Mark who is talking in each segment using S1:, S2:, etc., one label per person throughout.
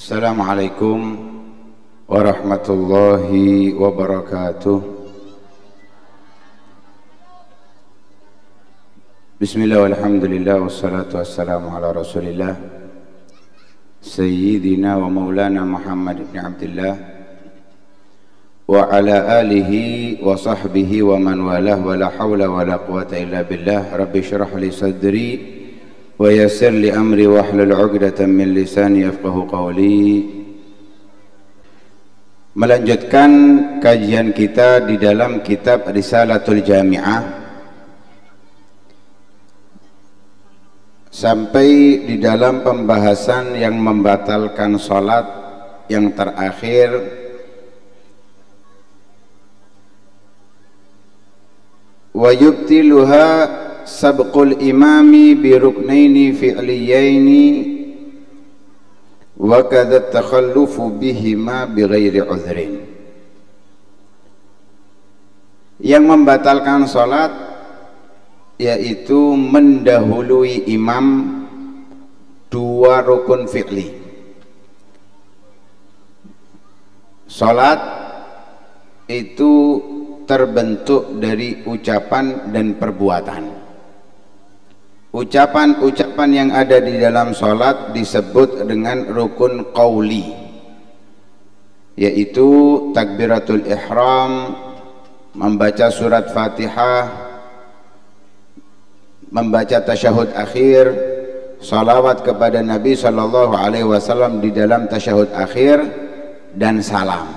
S1: Assalamualaikum warahmatullahi wabarakatuh. Bismillah walhamdulillah wassalatu wassalamu ala rasulillah Sayyidina wa maulana Muhammad ibn Abdullah wa ala alihi wa sahbihi wa man walah wa la hawla wa la quwata illa billah. Rabbi syrah li sadri wa yassir li amri wa hlul 'uqdatam min lisani yafqahu qawli. Melanjutkan kajian kita di dalam kitab Risalatul Jami'ah sampai di dalam pembahasan yang membatalkan salat yang terakhir, wa yubtiluha sabqul imami bi ruknaini fi'liyaini wa kadza takhallufu bihima bighairi udhrin. Yang membatalkan salat yaitu mendahului imam dua rukun fi'li. Salat itu terbentuk dari ucapan dan perbuatan. Ucapan-ucapan yang ada di dalam sholat disebut dengan rukun qauli, yaitu takbiratul ihram, membaca surat Fatihah, membaca tasyahud akhir, salawat kepada Nabi sallallahu alaihi wasallam di dalam tasyahud akhir, dan salam.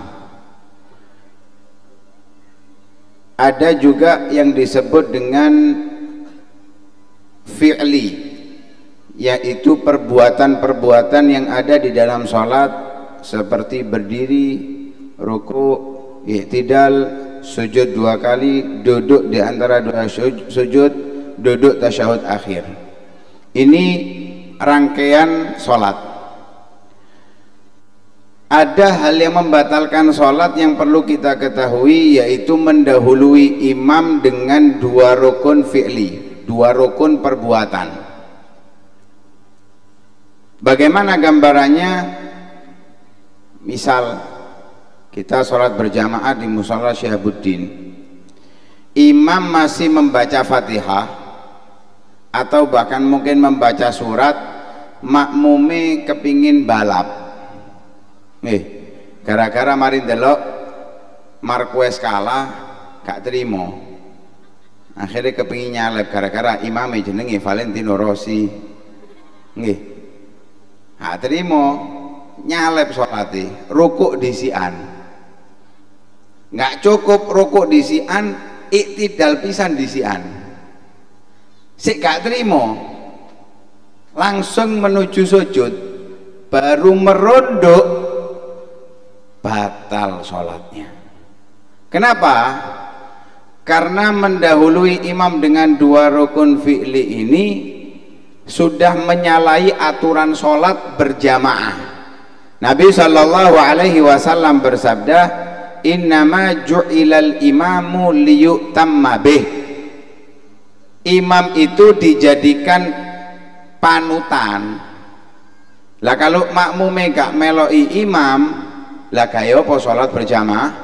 S1: Ada juga yang disebut dengan fi'li, yaitu perbuatan-perbuatan yang ada di dalam sholat seperti berdiri, ruku, i'tidal, sujud dua kali, duduk di antara dua sujud, duduk tasyahud akhir. Ini rangkaian sholat. Ada hal yang membatalkan sholat yang perlu kita ketahui, yaitu mendahului imam dengan dua rukun fi'li, dua rukun perbuatan. Bagaimana gambarannya? Misal kita sholat berjamaah di musola Syihabuddin, imam masih membaca Fatihah atau bahkan mungkin membaca surat, makmume kepingin balap. Gara-gara mari ndelok Marquez kalah gak terima, akhirnya kepingin nyalep gara-gara imamnya jenenge Valentino Rossi. Nggih, gak terima, nyalep sholati, rukuk disian. Gak cukup rukuk disian, iktidal pisan disian. Sik gak terima, langsung menuju sujud, baru merunduk, batal sholatnya. Kenapa? Karena mendahului imam dengan dua rukun fi'li ini sudah menyalahi aturan sholat berjamaah. Nabi sallallahu alaihi wasallam bersabda, innama ju'ilal imamu liyutamma bih. Imam itu dijadikan panutan. Lah kalau makmume gak meloi imam, lah kaya apa sholat berjamaah?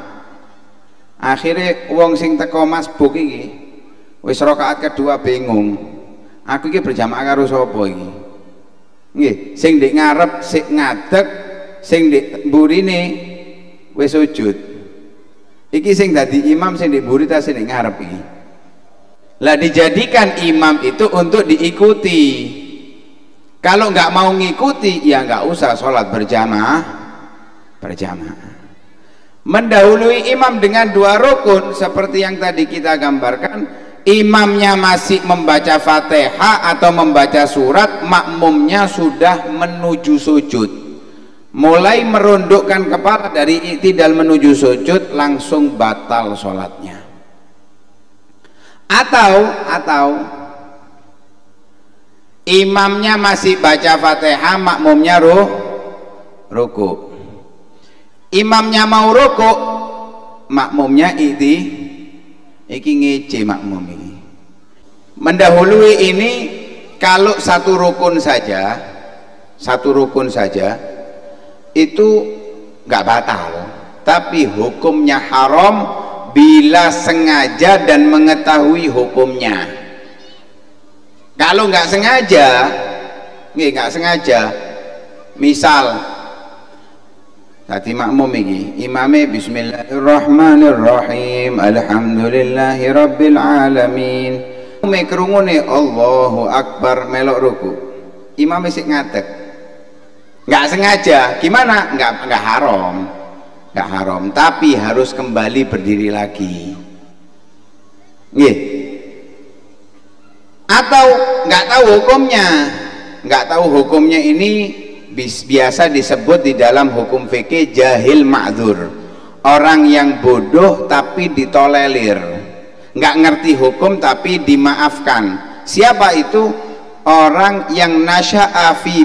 S1: Akhirnya wong sing teko masbuk iki wis rakaat kedua bingung, aku iki berjamaah karo sapa iki? Nggih, sing ndek ngarep sik ngadeg, sing ndek mburine wis sujud. Iki sing dadi imam sing ndek mburi ta sing ndek ngarep iki? Lah dijadikan imam itu untuk diikuti. Kalau nggak mau ngikuti ya nggak usah sholat berjamaah. Mendahului imam dengan dua rukun seperti yang tadi kita gambarkan, imamnya masih membaca Fatihah atau membaca surat, makmumnya sudah menuju sujud, mulai merundukkan kepala dari i'tidal menuju sujud, langsung batal sholatnya. Atau imamnya masih baca Fatihah, makmumnya ruku. Imamnya mau rukuk, makmumnya iki ngece makmum ini. Mendahului ini kalau satu rukun saja itu nggak batal, tapi hukumnya haram bila sengaja dan mengetahui hukumnya. Kalau nggak sengaja, misal tadi makmum iki imame bismillahirrahmanirrahim alhamdulillahi rabbil alamin, krungune Allahu akbar melok ruku, imame sik ngadeg, nggak sengaja, gimana? Nggak haram, tapi harus kembali berdiri lagi. Nggih. Atau nggak tahu hukumnya, ini biasa disebut di dalam hukum fikih jahil ma'dzur, orang yang bodoh tapi ditolerir, nggak ngerti hukum tapi dimaafkan. Siapa itu? Orang yang nasya'a fi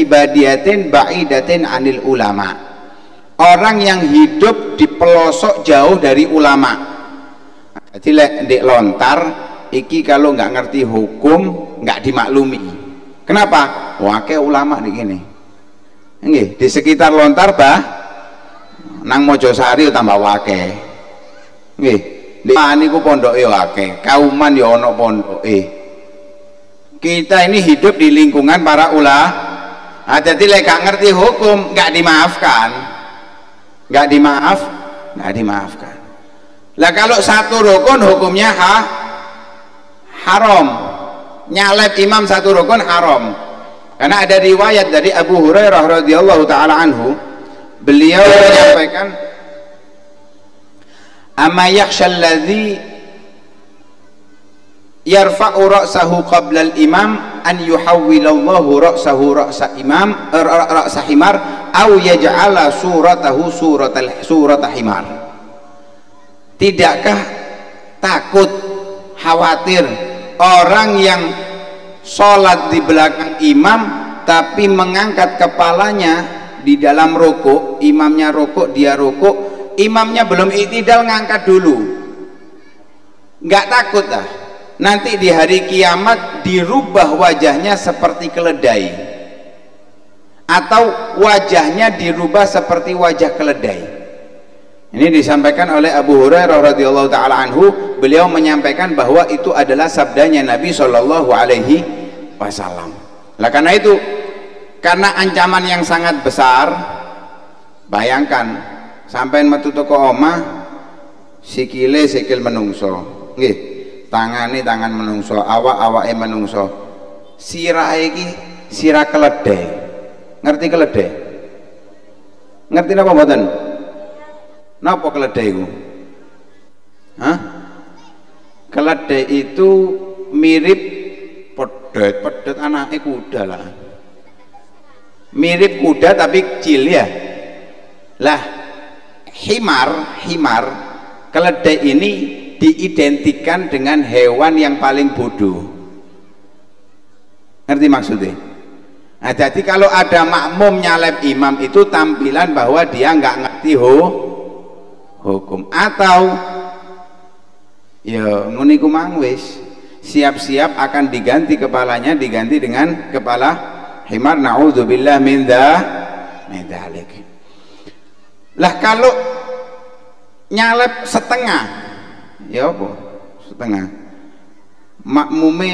S1: badiyatin ba'idatin anil ulama, orang yang hidup di pelosok jauh dari ulama. Jadi ndek lontar iki kalau nggak ngerti hukum nggak dimaklumi. Kenapa? Wake ulama di gini. Nggih, di sekitar lontar nang Mojosari tambah wake. Nggih, niku pondoke wake, kauman ya ana pondoke. Kita ini hidup di lingkungan para ulama. Jadi lek gak ngerti hukum nggak dimaafkan. Nggak dimaafkan. Lah kalau satu rukun hukumnya haram. Nyalep imam satu rukun haram. Karena ada riwayat dari Abu Hurairah radhiyallahu taala anhu, beliau menyampaikan, "Amma yakhshal ladzi yarfa'u ra'sahu qabla al-imam an yuhawwilallahu ra'sahu ra'sa himar aw yaj'ala suratahu surata himar." Tidakkah takut, khawatir orang yang sholat di belakang imam tapi mengangkat kepalanya di dalam rukuk, imamnya rukuk, dia rukuk, imamnya belum i'tidal ngangkat dulu? Nggak takut nanti di hari kiamat dirubah wajahnya seperti keledai, atau wajahnya dirubah seperti wajah keledai? Ini disampaikan oleh Abu Hurairah radhiyallahu taala anhu. Beliau menyampaikan bahwa itu adalah sabdanya Nabi Shallallahu alaihi wasallam. Lah karena itu, karena ancaman yang sangat besar, bayangkan sampai metu toko omah sikile sikil menungso, nggih, tangane tangan menungso, awake menungso, sirahe iki sirah keledai. Ngerti keledai? Ngerti napa mboten? Napa keledai iku? Keledai itu mirip pedet anaknya kuda lah, mirip kuda tapi kecil ya. Lah himar keledai ini diidentikan dengan hewan yang paling bodoh. Ngerti maksudnya? Nah, jadi kalau ada makmum nyalep imam itu tampilan bahwa dia nggak ngerti hukum, atau ya nguniku mang wis siap-siap akan diganti kepalanya, diganti dengan kepala himar. Na'udzubillah min dzalik. Lah kalau nyalep setengah, ya apa? Setengah. Makmume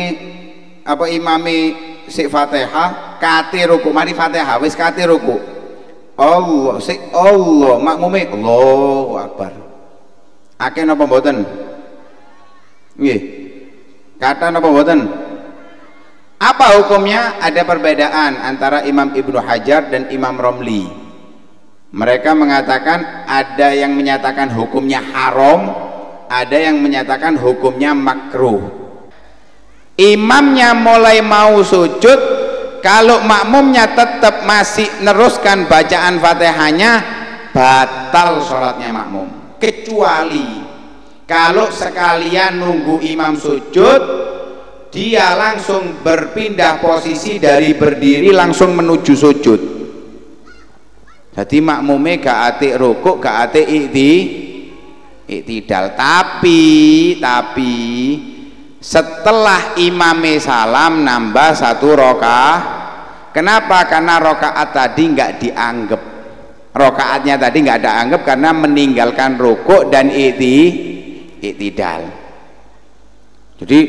S1: apa imame sik Fatihah, kate ruku, mari Fatihah wis kate ruku. Allah, makmume Allahu Akbar. Akeh napa mboten? Nggih. Kata napa mboten? Apa hukumnya? Ada perbedaan antara Imam Ibnu Hajar dan Imam Romli. Mereka mengatakan, ada yang menyatakan hukumnya haram, ada yang menyatakan hukumnya makruh. Imamnya mulai mau sujud, kalau makmumnya tetap masih neruskan bacaan Fatihahnya, batal sholatnya makmum. Kecuali kalau sekalian nunggu imam sujud, dia langsung berpindah posisi dari berdiri langsung menuju sujud. Jadi makmumnya gak atik rukuk, gak atik iktidal. Tapi setelah imame salam nambah satu Kenapa? Karena rokaat tadi nggak dianggap, rokaatnya tadi nggak ada anggap karena meninggalkan rukuk dan i'tidal. Jadi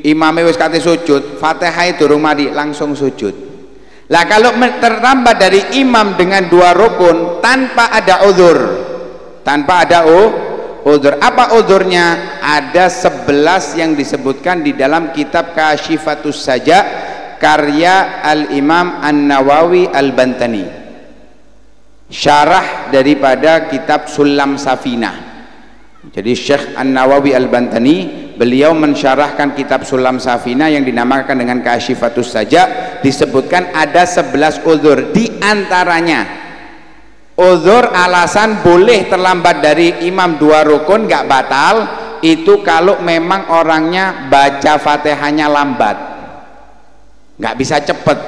S1: imamnya wis kate sujud, Fatihah durung mari langsung sujud. Lah kalau terlambat dari imam dengan 2 rukun tanpa ada uzur, uzur, apa uzurnya? Ada 11 yang disebutkan di dalam kitab Kasyifatus Saja karya Al-Imam An-Nawawi Al-Bantani, syarah daripada kitab Sulam Safinah. Jadi Syekh An-Nawawi Al-Bantani beliau mensyarahkan kitab Sulam Safinah yang dinamakan dengan Kasyifatus Saja, disebutkan ada 11 uzur, di antaranya uzur alasan boleh terlambat dari imam 2 rukun nggak batal itu kalau memang orangnya baca Fatihahnya lambat, nggak bisa cepet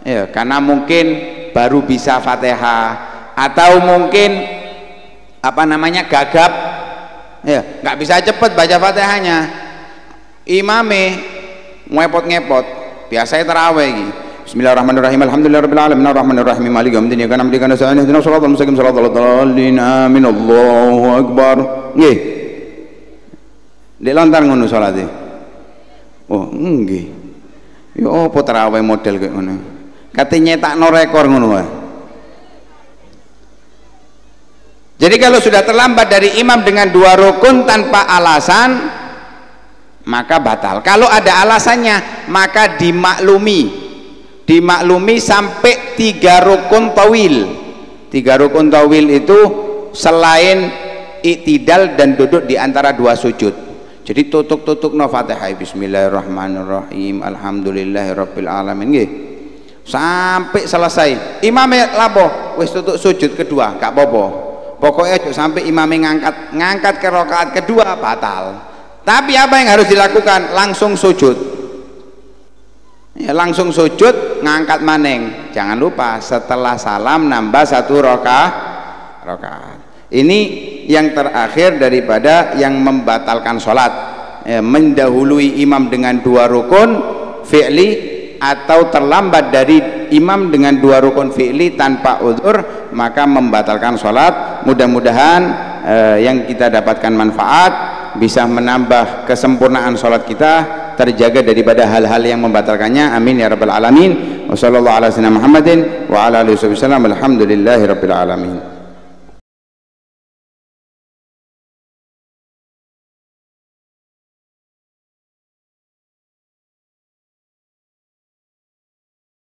S1: ya, karena mungkin baru bisa Fatihah atau mungkin gagap ya, nggak bisa cepet baca Fatihahnya, imame ngepot-ngepot, biasanya tarawih iki. Bismillahirrahmanirrahim. Alhamdulillahirabbil alamin arrahmanirrahim maliki yaumiddin iyyaka na'budu wa iyyaka nasta'in ihdinas siratal mustaqim siratal ladzina an'amta 'alaihim amin. Allahu akbar. Nggih. Dek lontar ngono salate. Oh, nggih. Ya apa tarawih model kayak ngono. Kate nyetakno rekor ngono wae. Jadi kalau sudah terlambat dari imam dengan 2 rukun tanpa alasan maka batal. Kalau ada alasannya maka dimaklumi sampai 3 rukun tawil. 3 rukun tawil itu selain i'tidal dan duduk di antara 2 sujud. Jadi tutuk no Fatihah bismillahirrahmanirrahim alhamdulillahirabbil alamin nggih. Sampai selesai. Imamnya lapo wis tutuk sujud kedua, gak apa-apa. Pokoknya sampai imamnya ngangkat ke rakaat kedua batal. Tapi apa yang harus dilakukan? Langsung sujud ya, langsung sujud ngangkat maneng. Jangan lupa setelah salam nambah 1 rakaat. Ini yang terakhir daripada yang membatalkan sholat ya, mendahului imam dengan 2 rukun fi'li atau terlambat dari imam dengan 2 rukun fi'li tanpa uzur maka membatalkan sholat. Mudah-mudahan yang kita dapatkan manfaat bisa menambah kesempurnaan sholat kita, terjaga daripada hal-hal yang membatalkannya. Amin ya rabbal alamin. Wassallallahu ala sayyidina Muhammadin wa ala alihi wasallam. Alhamdulillahi rabbil alamin.